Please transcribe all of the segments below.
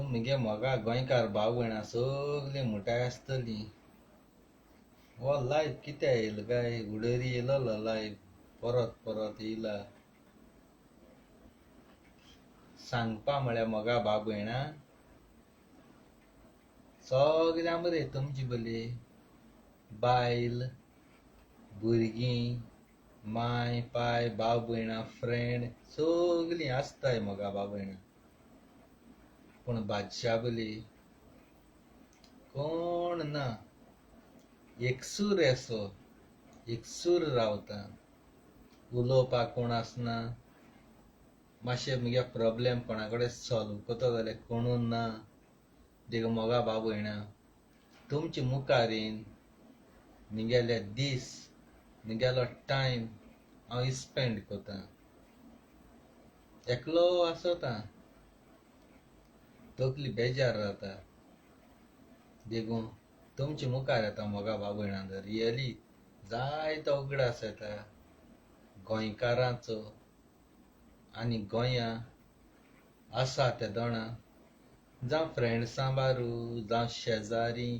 तुमगे मोगा गोंयकार भाव भयणां सगलीं मुठाय आसतलीं. हो लायफ कितें येयलो काय उडरी येयलो लायफ परत परत येयला. सांगपा म्हळ्यार मोगा भाव भयणां सगळ्यां बरें तुमची बली बायल भुरगीं माय पाय भाव भयणां फ्रेंड सगलीं आसताय मोगा भाव भयणां. पूण बादशाह बली कोण ना. एकसूर येसो एकसूर रावता. उलोवपाक कोण आसना. मातशें मुगे प्रॉब्लेम कोणा कडेन सॉल्व कोतो जाल्यार कोणूय ना. देखून मोगा भाव भयणां तुमचे मुखार येवन मुगेले दीस मुगेलो टायम हांव स्पेंड कोतां. एकलो आसोता तकली बेजार जाता. देखून तुमचे मुखार येता मोगा भाव भयणां रियली जायतो उगडास येता गोंयकारांचो आनी गोंयां आसा त्या दोणां जावं फ्रेंड्सां बारू जावं शेजारी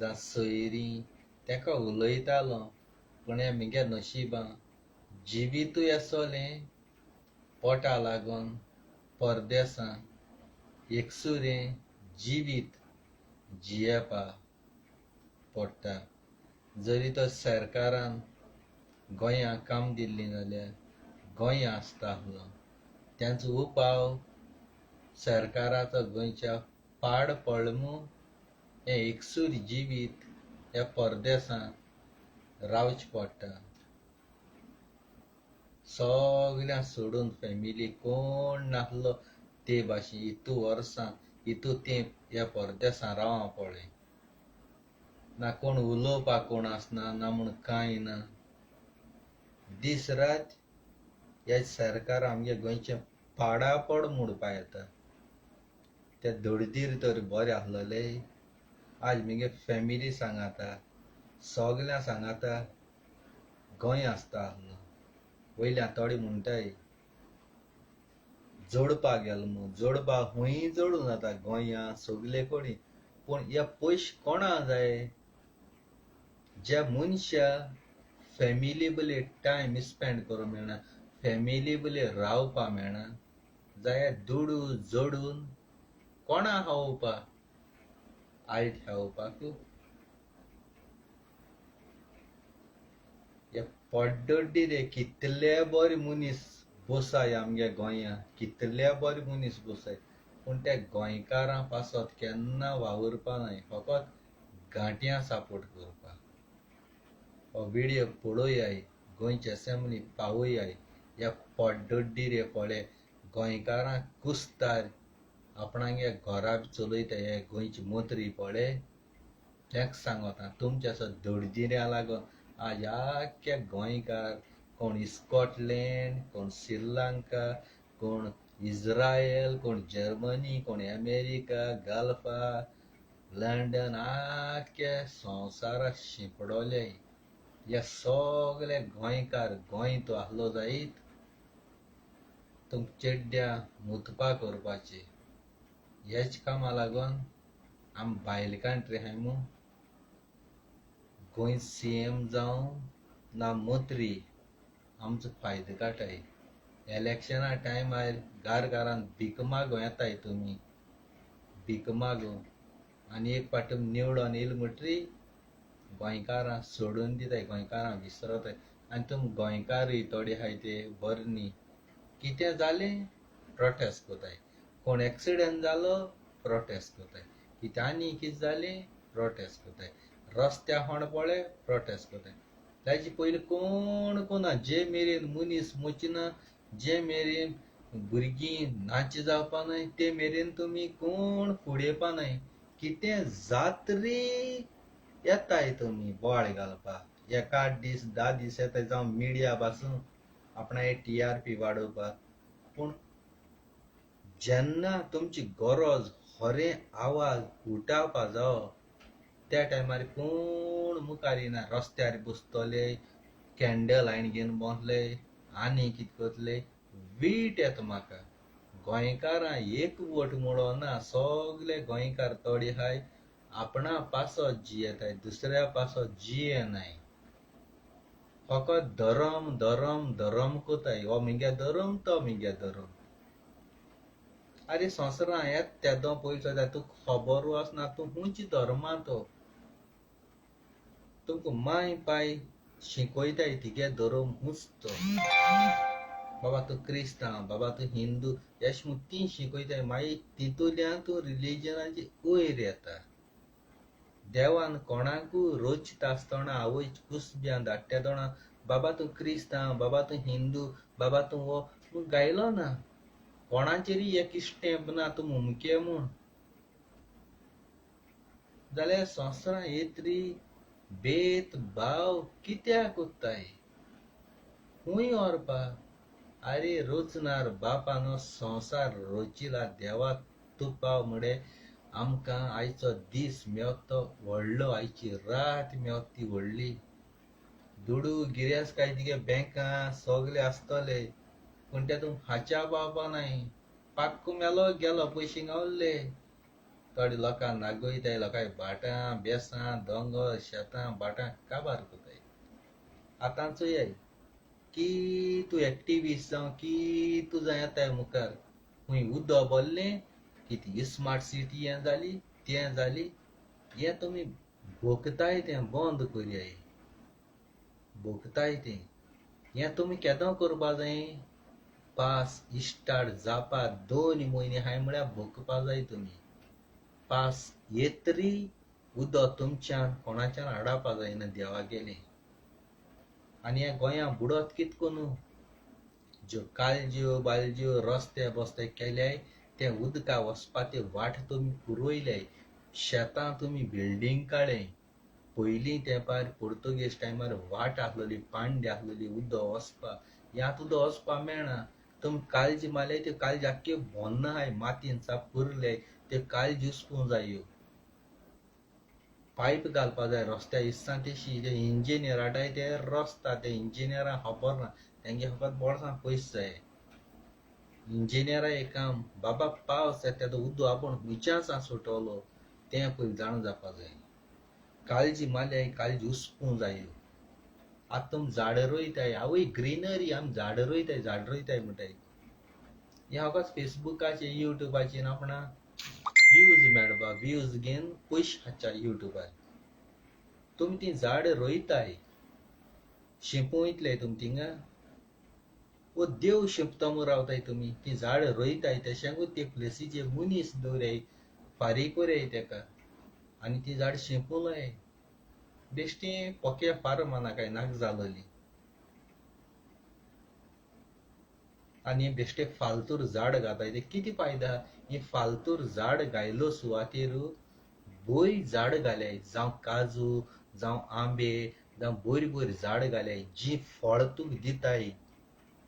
जावं सोयरीं तेका उलयतालो. पूण हें मुगे नशिबां जिवीतूय येसोलें पोटा लागोन परदेसां एकसुरें जिवीत जियेपा पडटा. जरी तो सरकारान गोंयां काम दिल्लीं जाल्यार गोंयां आसता आसलो. त्यांचो उपाव सरकाराचो गोंयच्या पाड पडलो हें एकसूर जिवीत ह्या परदेसां रावचें पडटा. सगळ्यां सोडून फॅमिली कोण नासलो ते भाशेन इतू वर्सां इतू तेंप ह्या परदेसां रावों पडलें. ना कोण उलोवपाक कोण आसना ना म्हूण कांय ना. दीस रात ह्या सरकार आमगे गोंयचें पाडा पड म्हणपा येता. ते धडदीर तर बरें आसलोलें. आज मुगे फॅमिली सांगाता सगळ्यां सांगाता गोंय आसता आसलो. वयल्यान थोडे म्हणटाय जोडपा गेलो म्हूण जोडपा खूंय जोडूं जाता गोंयां सगले कोडी. पूण हे पयशे कोणा जाय ज्या मनशा फॅमिली बली टायम स्पेंड करूं मेळना फॅमिली बली रावपा मेळना जाल्यार दुडू जोडून कोणा खावोवपा आयट खावोवपाक. हे पड्डोड्डी रे कितले बरे मनीस बसाय आमगे गोंयां कितले बरे मनीस बसाय. पूण ते गोंयकारां पासत केन्ना वावुरपा नाय फकत घांट्यां सपोर्ट करपा. हो व्हिडिओ पळोवयाय गोंयचे असेंब्ली पावोयाय. ह्या पड्डोड्डी रे पळे गोंयकारां कुस्तार आपणागे घोरा चलयता हे गोंयचे मंत्री पळे तेंक सांगोता तुमचे असो धडदिऱ्या लागोन आज आख्खे गोंयकार कोण स्कॉटलँड कोण श्रीलंका कोण इज्रायल कोण जर्मनी कोण अमेरिका गल्फा लंडन आख्खे संवसाराक शिंपडोले. हे सगळे गोंयकार गोंय तो आसलो जायत तुमक चेड्ड्या मुतपा करपाचे. हेच कामा लागोन आम भायल कंट्री आहाय मूं गोंय सीएम जावं ना मंत्री आमचो फायदो काटाय. इलेक्शना टायमार घरान भीक मागो येताय तुमी भीक मागो आनी एक पाट निवडोन येयलो म्हणटरी गोंयकारां सोडून दिताय गोंयकारां विसरताय. आनी तुम गोंयकारूय थोडे आहाय ते बरे न्ही. कितें जालें प्रोटेस्ट कोताय. कोण एक्सिडेंट जालो प्रोटेस्ट कोताय. कितें आनी कितें जालें प्रोटेस्ट कोताय. रस्त्या कोण पळय प्रोटेस्ट कोताय. ताजे पयलीं कोण कोना जे मेरेन मनीस मचना जे मेरेन भुरगीं नाच जावपा नाय ते मेरेन तुमी कोण फुडें येवपा नाय. कितें जात रे येताय तुमी बोवाळ घालपाक 1-8 दीस 10 दीस येताय जावं मिडिया पासून आपणागे TRP वाडोवपाक. पूण जेन्ना तुमची गरज खरें आवाज उठावपा जावो त्या टायमार कोण मुखार येना. रस्त्यार बसतले कॅन्डल हायण घेवन बसले आनी कितें करतले वीट येता म्हाका गोंयकारां एक वोट म्हणना सगळे गोंयकार तोडे हाय आपणा पासत जियेताय दुसऱ्या पासत जियेनाय फकत धरम धरम धरम कोताय हो मिगे धरम तो मिगे धरम अरे संवसारां येत तेदो पयसो जाय तुका खबर आसना तूं हुंच धर्मा तो तुमका माय पाय शिकयताय तिगे धर्म हुंच तो बाबा तूं क्रिस्तांव बाबा तूं हिंदू अशें म्हूण ती शिकयताय मागीर तितूंतल्यान तूं रिलिजनाची वयर येता देवान कोणाकूय रोचता आसतना आवय कुसब्यां धाडटा बाबा तूं क्रिस्तांव बाबा तूं हिंदू बाबा तूं हो म्हूण गायलो ना कोणाचेरय एक स्टॅम्प ना तूं मुमके म्हूण जाल्यार संवसारांत येतरी भेदभाव कित्याक कोत्ताय खूंय व्हरपाक अरे रोचनार बापानो संवसार रोचिला देवा तुपाव मुडे आमकां आयचो दीस मेवत तो व्हडलो आयची रात मेवत ती व्हडली दुडू गिरेस्त तिगे बँकां सगळे आसतले पूण तेतून हाच्या बाबा नाय पाक्को मेलो गेलो पयशे गावल्ले थोडे लोकांक नागयताय लोकांक भाटां बेसां दोंगर शेतां भाटां काबार कोताय आतां चोयाय की तूं एक्टिविस्ट जावं की तूं जाय येताय मुखार खूंय उदक भरलें कितें स्मार्ट सिटी हें जाली तें जाली हें तुमी भोगताय तें बंद करयाय भोगताय तें हें तुमी केदो करपा जाय पास स्टार्ट जावपा 2 म्हयने हाय म्हळ्यार भोगपा जाय तुमी पास येतरी उदक तुमच्यान कोणाच्यान हाडपा जायना देवा गेलें आनी ह्या गोंयां बुडत कितको न्हू ज्यो कालज्यो बालज्यो रस्ते बस्ते केल्याय ते उदका वचपा ते वाट तुमी पुरयल्याय शेतां तुमी बिल्डींग काडय पयलीं तेंपार पुर्तुगेज टायमार वाट आसलोली पांड्य आसलोली उदक वचपा हें आतां उदक वचपा मेळना तुमी काळजी मारल्याय त्यो काळजी आख्ख्यो भोन्न आहाय मातयेन साप पुरल्याय त्यो काळजी उस्पूं जायो पायप घालपा जाय रस्त्या इस्सां तेशी ते इंजिनियर हाडाय ते रस्ता ते इंजिनियरांक खबर ना तेंगे फकत बोळसां पयस जाय इंजिनियरा एक काम बाबा पावस येता तेदो उदक आपूण खुंयच्यान सा सुटोलो तें पयलीं जाण जावपा जाय काळजी मारल्याय काळजी उस्पूं जायो आतां तुमी झाडां रोयताय आवय ग्रीनरी आमी झाडां रोयताय म्हणटाय हें फकत फेसबुकाचेर युट्यूबाचेर आपणा व्ह्यूज मेळपा व्ह्यूज घेवन पयशे खाच्या युट्यूबार तुमी ती झाडां रोयताय शिंपूं वयतले तुमी थिंगा वो देव शिंपता म्हूण रावताय तुमी ती झाडां रोयताय तशेंकूच ते प्लेसीचेर मनीस दवराय फारीक कोराय तेका आनी ती झाड शिंपूं लाय बेश्टें पोके फार्मा नाकाय नाका जालोली आनी बेश्टे फालतूर झाड घाताय ते कितें फायदा ही फालतूर झाड गायलो सुवातेर बरी झाड घाल्याय जावं काजू जावं आंबे जावं बरी झाड घाल्याय जी फळ तुका दिताय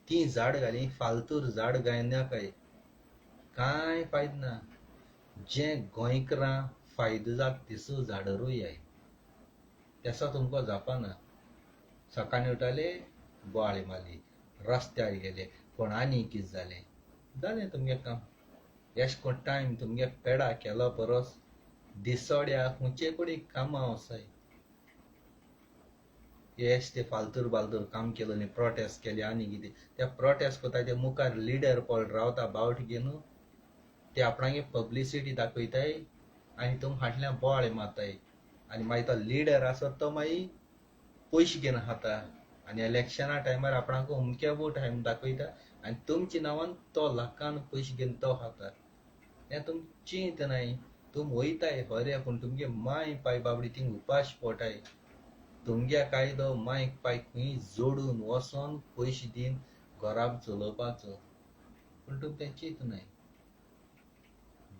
ती झाड घाली फालतूर झाड गायनाकाय कांय फायदो ना जे गोंयकारां फायदो जाता तिसू झाडां रोययाय तेसो तुमकां जावपाना सकाळीं उठले बोवाळी मारली रस्त्यार गेले कोण आनी कितें जालें तुमगे काम एश कोण टायम तुमगे पेडा केलो परस दिसोड्या खुंयचे कुडीक कामां वसाय एश ते फालतूर बालतूर काम केलो न्ही प्रोटेस्ट केले आनी कितें ते प्रोटेस्ट कोताय ते मुखार लिडर पळ रावता बावट घेवन ते आपणागे पब्लिसिटी दाखयताय आनी तुम फाटल्यान बोवाळी मारताय आनी मागीर तो लिडर आसत तो मागीर पयशे घेवन खाता आनी इलेक्शना टायमार आपणाक अमके वोट हाय म्हूण दाखयता आनी तुमच्या नांवान तो लाखान पयशे घेवन तो खाता हें तुम चिंतनाय तुम वयताय खरें पूण तुमगे माय पाय बाबडी थिंग उपाश पोटाय तुमगे कायदो माय पाय खंय जोडून वसोन पयशे दीन घोराब चलोवपाचो पूण तुम तें चिंतनाय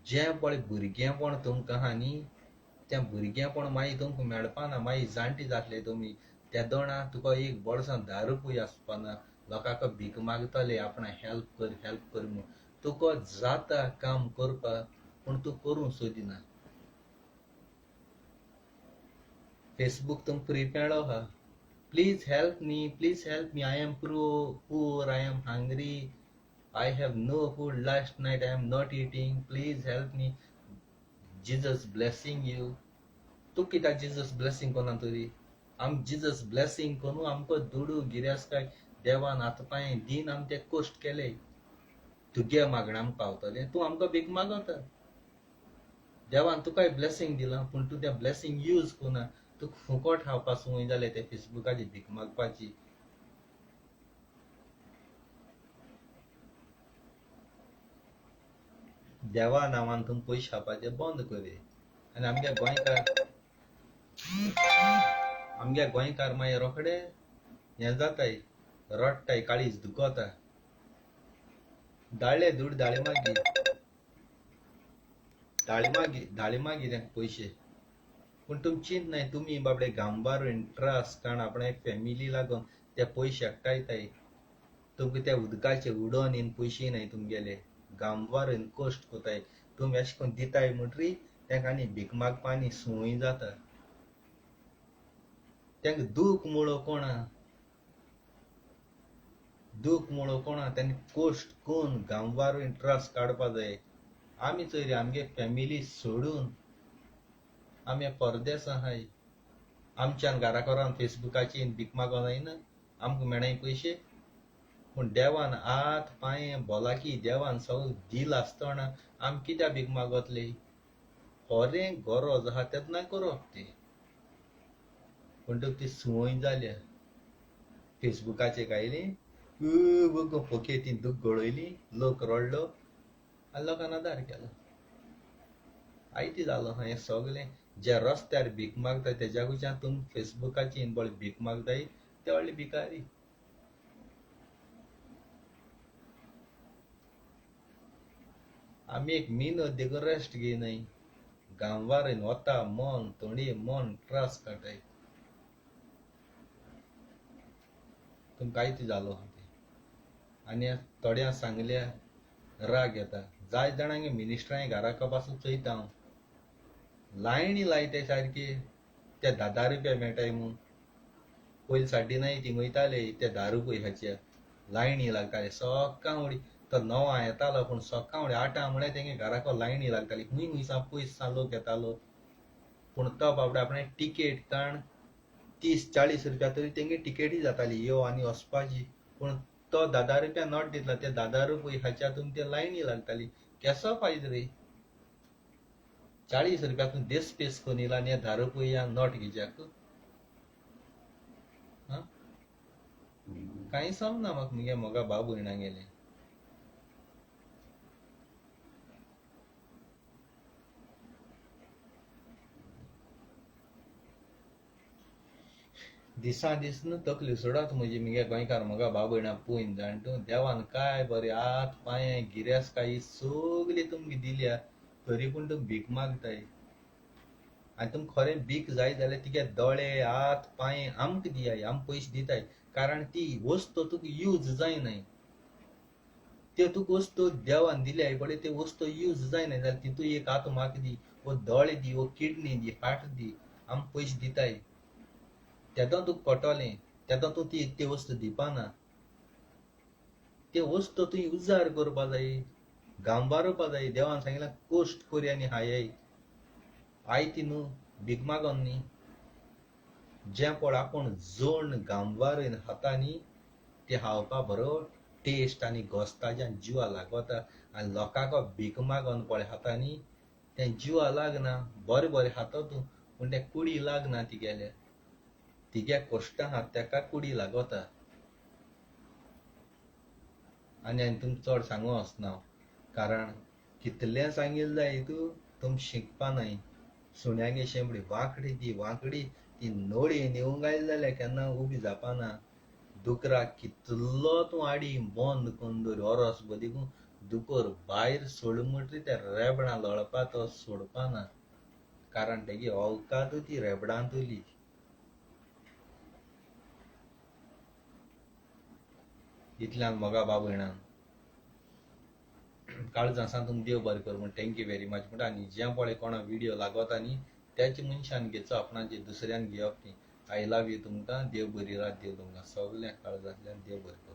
जें पळय भुरगेंपण तुमकां आहा न्ही तें भुरगेंपण मागीर तुमकां मेळपाना मागीर जाणटे जातले तुमी त्या दोणा तुका एक बोडसान 10 रुपया आसपाना लोकांक भीक मागतले आपणा हेल्प कर म्हूण तुका जाता काम करपाक पूण तूं करूं सोदिना फेसबूक तुमकां फ्री मेळ्ळो आहा please help me I am poor I am hungry I have no food last night, I am not eating, please help me, Jesus blessing you. तू कित्याक Jesus blessing कोना तरी? आम Jesus blessing कोनू आमको दुडू गिरेस्त देवान आतपाय दिन आम ते कोस्ट केले तुगे मागणें आमकां पावतलें, तूं आमकां भीक मागता. देवान तुकाय ब्लेसिंग दिलां पूण तूं तें ब्लेसिंग यूज कोना. तूं फुकट खावपा संवय जालें ते फेसबुकाची भीक मागपाची. देवा नांवान तुम पयशे खावपाचें बंद करी. आनी आमगे गोंयकार मागीर रोखडे हें जाताय, रडटाय, काळीज दुखोता. धाडले दूड धाडे मागी तेंक पयशे. पूण तुम चिंत नाय, तुमी बाबडे गांवबार इंट्रस्ट कारण आपणे फॅमिली लागून ते पयशे एकठांयताय. तुमकां त्या उदकाचे उडोवन येवन पयशे नाय तुमगेले. गांवबार येवन कोश्ट कोताय. तुमी अशें करून दिताय म्हणटरी तेंक आनी भीक मागपा आनी संवय जाता. तेंक दूख मुळो कोणा तेंनी कोश्ट कोन्न गांवबार इंट्रस्ट काडपा जाय. आमी चोय रे आमगे फॅमिली सोडून आमी परदेस आहाय. आमच्यान घरा कोरान फेसबुकाचेर भीक मागों जायना, आमकां मेळाय पयशे. पूण देवान हात पांय भलाकी देवान सगळें दिल आसतना आमी कित्याक भीक मागतले? खोरें गरज आहा तेन्ना करप ती. पूण तुका ती संवय जाल्या. फेसबुकाचेर गायली पोके ती दूख गळयली, लोक रडलो आनी लोकांना आदार केलो. आयती जालो हें सगलें. जे रस्त्यार भीक मागता तेज्या कडच्यान तुमी फेसबुकाचेर बळे भीक मागताय ते व्हडले भिकारी. आमी एक मिनट देखून रेस्ट घेयनाय. गांवबार येवन वता मन थोडी मन त्रास काटाय. तुमकां आयती जालो. आनी थोड्यां सांगल्या राग येता. जाय जाणांगे मिनिस्टरांय घरा पासून चयता हांव. लायणी लायताय सारकी ते 10 रुपया मेळटाय म्हूण. पयलीं साड्डे थिंग वयताले ते 10 रुपयाचे लायणी लागताले. सकाळ फुडें तो 9 येतालो पूण सकाळ फुडें 8 म्हळ्यार तेंगे घराको लायणी लागताली. खुंयसा पयस लोक येतालो. पूण तो बाबडो आपणे टिकेट कारण 30-40 रुपया तरी तेंगे टिकेटी जाताली यो आनी वचपाची. पूण तो 10 रुपया नोट दितलो. ते 10 रुपया हाच्या ते लायणी लागताली. केसो फायदो रे? 40 रुपया तूं देश पेस करून येयला आनी 10 रुपया नोट घेवच्याक कांय समजना म्हाका मुगे मोगा भाव भयणां गेले. दिसा दीस न्हू तकली सोडत म्हजी मुगे गोंयकार मोगा भाव भयणां पळोवन जाण तूं. देवान काय बरें हात पांय गिरेस्तकाय सगली तुमकां दिल्या तरी पूण तुमी भीक मागताय. आनी तुमकां खरें भीक जाय जाल्यार तिगे दोळे हात पांय आमकां दियाय. आमी पयशे दिताय कारण ती वस्त तुका यूज जायनाय. त्यो तुका वस्तू देवान दिल्याय पळय त्यो वस्तू यूज जायनाय जाल्यार तितून एक हात म्हाका दी, वो दोळे दी, वो किडनी दी, हार्ट दी. आमी पयशे दिताय. तेदो तुका पटोलें. तेदो तूं ती वस्तू दिवपाना. ते वस्तू तुवें उजार करपा जाय, गांबारपा जाय. देवान सांगिलां कोश्ट कोरी आनी खायय. आयती न्हू भीक मागोन न्ही. जें पळय आपूण जोड गांवार खाता न्ही ते खावपा बरो टेस्ट आनी घोस ताज्यान जिवा लागता. आनी लोकांको भीक मागोन पळय खाता न्ही तें जिवा लागना. बरें बरें खाता तूं पूण तें कुडी लागना तिगेल्या. तिगे कश्टां आहा तेका कुडी लागता. आनी तुमकां चड सांगूं वचना हांव कारण कितलें सांगिल्लें जाय तुम शिकपा नाय. सुण्यागे शेंबडी वांकडी ती नोळयेन येवंक आयली जाल्यार केन्ना उबी जावपाना. दुकराक कितलो तूं आडी बंद करून दवर वरोसभर देखून दुकोर भायर सोड म्हणटरी त्या रेबडां लोळपा तो सोडपाना कारण तेगे औकाद ती रेबडांतली. इतल्यान मोगा भाव भयणां काळजां सावन तुमकां देव बरें कर म्हण थँक्यू व्हेरी मच म्हणटा. आनी जें पळय कोणा व्हिडिओ लागता न्ही त्याच मनशान घेवचो आपणाचे दुसऱ्यान घेवप न्ही. आय लव यू तुमकां. देव बरी रात देव तुमकां सगल्या काळजांतल्यान देव बरें कर.